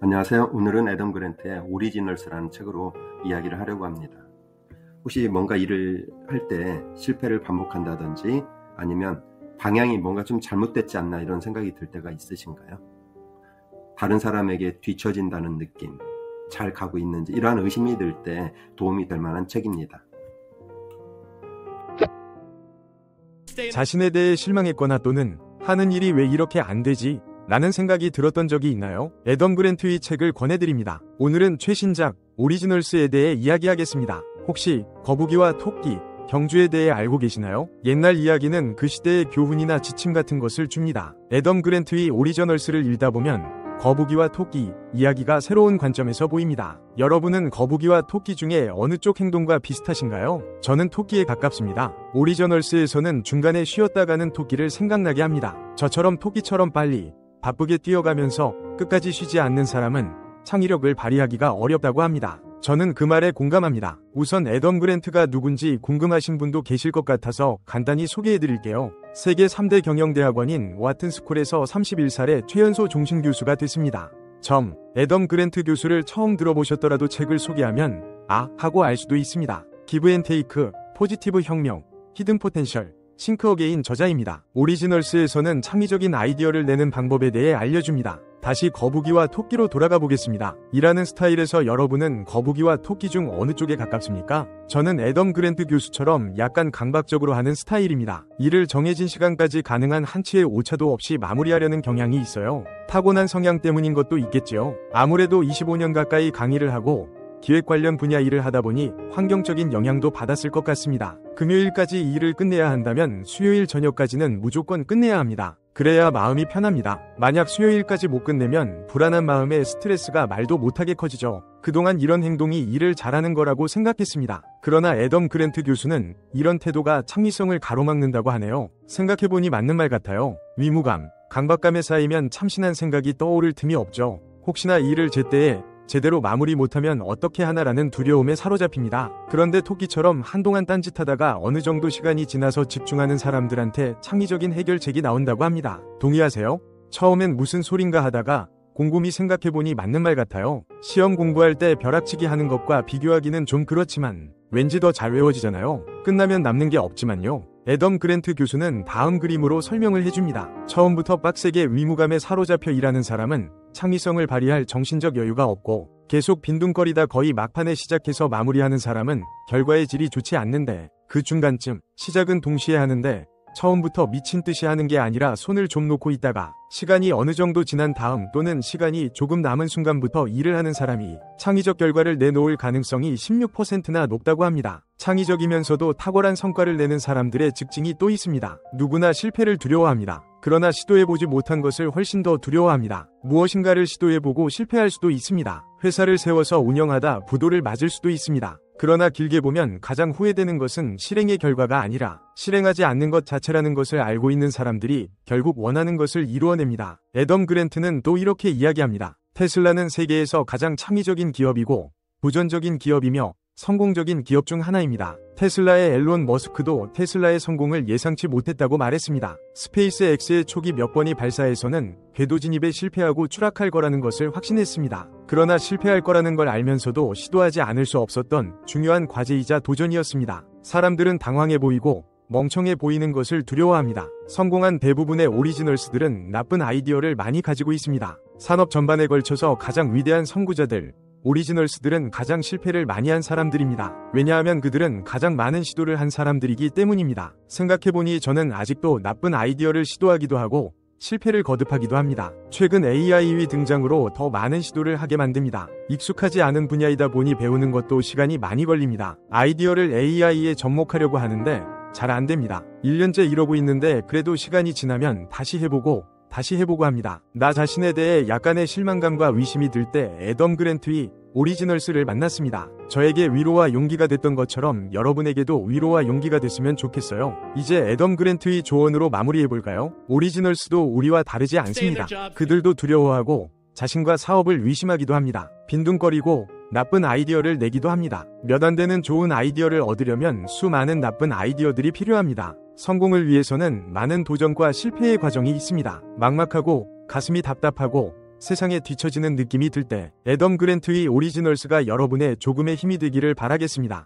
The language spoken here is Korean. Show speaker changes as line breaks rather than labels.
안녕하세요. 오늘은 애덤 그랜트의 오리지널스라는 책으로 이야기를 하려고 합니다. 혹시 뭔가 일을 할 때 실패를 반복한다든지 아니면 방향이 뭔가 좀 잘못됐지 않나 이런 생각이 들 때가 있으신가요? 다른 사람에게 뒤처진다는 느낌, 잘 가고 있는지 이러한 의심이 들 때 도움이 될 만한 책입니다.
자신에 대해 실망했거나 또는 하는 일이 왜 이렇게 안 되지? 라는 생각이 들었던 적이 있나요? 애덤 그랜트의 책을 권해드립니다. 오늘은 최신작 오리지널스에 대해 이야기하겠습니다. 혹시 거북이와 토끼, 경주에 대해 알고 계시나요? 옛날 이야기는 그 시대의 교훈이나 지침 같은 것을 줍니다. 애덤 그랜트의 오리지널스를 읽다 보면 거북이와 토끼 이야기가 새로운 관점에서 보입니다. 여러분은 거북이와 토끼 중에 어느 쪽 행동과 비슷하신가요? 저는 토끼에 가깝습니다. 오리지널스에서는 중간에 쉬었다 가는 토끼를 생각나게 합니다. 저처럼 토끼처럼 빨리 바쁘게 뛰어가면서 끝까지 쉬지 않는 사람은 창의력을 발휘하기가 어렵다고 합니다. 저는 그 말에 공감합니다. 우선 애덤 그랜트가 누군지 궁금하신 분도 계실 것 같아서 간단히 소개해드릴게요. 세계 3대 경영대학원인 와튼스쿨에서 31살에 최연소 종신 교수가 됐습니다. 애덤 그랜트 교수를 처음 들어보셨더라도 책을 소개하면 하고 알 수도 있습니다. 기브 앤 테이크, 포지티브 혁명, 히든 포텐셜, 싱크 어게인 저자입니다. 오리지널스에서는 창의적인 아이디어를 내는 방법에 대해 알려줍니다. 다시 거북이와 토끼로 돌아가 보겠습니다. 일하는 스타일에서 여러분은 거북이와 토끼 중 어느 쪽에 가깝습니까? 저는 애덤 그랜트 교수처럼 약간 강박적으로 하는 스타일입니다. 일을 정해진 시간까지 가능한 한치의 오차도 없이 마무리하려는 경향이 있어요. 타고난 성향 때문인 것도 있겠지요. 아무래도 25년 가까이 강의를 하고 기획 관련 분야 일을 하다 보니 환경적인 영향도 받았을 것 같습니다. 금요일까지 일을 끝내야 한다면 수요일 저녁까지는 무조건 끝내야 합니다. 그래야 마음이 편합니다. 만약 수요일까지 못 끝내면 불안한 마음에 스트레스가 말도 못하게 커지죠. 그동안 이런 행동이 일을 잘하는 거라고 생각했습니다. 그러나 애덤 그랜트 교수는 이런 태도가 창의성을 가로막는다고 하네요. 생각해보니 맞는 말 같아요. 위무감, 강박감에 쌓이면 참신한 생각이 떠오를 틈이 없죠. 혹시나 일을 제때에 제대로 마무리 못하면 어떻게 하나라는 두려움에 사로잡힙니다. 그런데 토끼처럼 한동안 딴짓하다가 어느 정도 시간이 지나서 집중하는 사람들한테 창의적인 해결책이 나온다고 합니다. 동의하세요? 처음엔 무슨 소린가 하다가 곰곰이 생각해보니 맞는 말 같아요. 시험 공부할 때 벼락치기 하는 것과 비교하기는 좀 그렇지만 왠지 더 잘 외워지잖아요. 끝나면 남는 게 없지만요. 애덤 그랜트 교수는 다음 그림으로 설명을 해줍니다. 처음부터 빡세게 위무감에 사로잡혀 일하는 사람은 창의성을 발휘할 정신적 여유가 없고 계속 빈둥거리다 거의 막판에 시작해서 마무리하는 사람은 결과의 질이 좋지 않는데 그 중간쯤 시작은 동시에 하는데 처음부터 미친 듯이 하는 게 아니라 손을 좀 놓고 있다가 시간이 어느 정도 지난 다음 또는 시간이 조금 남은 순간부터 일을 하는 사람이 창의적 결과를 내놓을 가능성이 16%나 높다고 합니다. 창의적이면서도 탁월한 성과를 내는 사람들의 특징이 또 있습니다. 누구나 실패를 두려워합니다. 그러나 시도해보지 못한 것을 훨씬 더 두려워합니다. 무엇인가를 시도해보고 실패할 수도 있습니다. 회사를 세워서 운영하다 부도를 맞을 수도 있습니다. 그러나 길게 보면 가장 후회되는 것은 실행의 결과가 아니라 실행하지 않는 것 자체라는 것을 알고 있는 사람들이 결국 원하는 것을 이루어냅니다. 애덤 그랜트는 또 이렇게 이야기합니다. 테슬라는 세계에서 가장 창의적인 기업이고 도전적인 기업이며 성공적인 기업 중 하나입니다. 테슬라의 앨런 머스크도 테슬라의 성공을 예상치 못했다고 말했습니다. 스페이스 X의 초기 몇 번의 발사에서는 궤도 진입에 실패하고 추락할 거라는 것을 확신했습니다. 그러나 실패할 거라는 걸 알면서도 시도하지 않을 수 없었던 중요한 과제이자 도전이었습니다. 사람들은 당황해 보이고 멍청해 보이는 것을 두려워합니다. 성공한 대부분의 오리지널스들은 나쁜 아이디어를 많이 가지고 있습니다. 산업 전반에 걸쳐서 가장 위대한 선구자들, 오리지널스들은 가장 실패를 많이 한 사람들입니다. 왜냐하면 그들은 가장 많은 시도를 한 사람들이기 때문입니다. 생각해보니 저는 아직도 나쁜 아이디어를 시도하기도 하고 실패를 거듭하기도 합니다. 최근 AI의 등장으로 더 많은 시도를 하게 만듭니다. 익숙하지 않은 분야이다 보니 배우는 것도 시간이 많이 걸립니다. 아이디어를 AI에 접목하려고 하는데 잘 안 됩니다. 1년째 이러고 있는데 그래도 시간이 지나면 다시 해보고 합니다. 나 자신에 대해 약간의 실망감과 위심이 들 때 애덤 그랜트의 오리지널스를 만났습니다. 저에게 위로와 용기가 됐던 것처럼 여러분에게도 위로와 용기가 됐으면 좋겠어요. 이제 애덤 그랜트의 조언으로 마무리해볼까요? 오리지널스도 우리와 다르지 않습니다. 그들도 두려워하고 자신과 사업을 의심하기도 합니다. 빈둥거리고 나쁜 아이디어를 내기도 합니다. 몇 안 되는 좋은 아이디어를 얻으려면 수많은 나쁜 아이디어들이 필요합니다. 성공을 위해서는 많은 도전과 실패의 과정이 있습니다. 막막하고 가슴이 답답하고 세상에 뒤처지는 느낌이 들 때 애덤 그랜트의 오리지널스가 여러분의 조금의 힘이 되기를 바라겠습니다.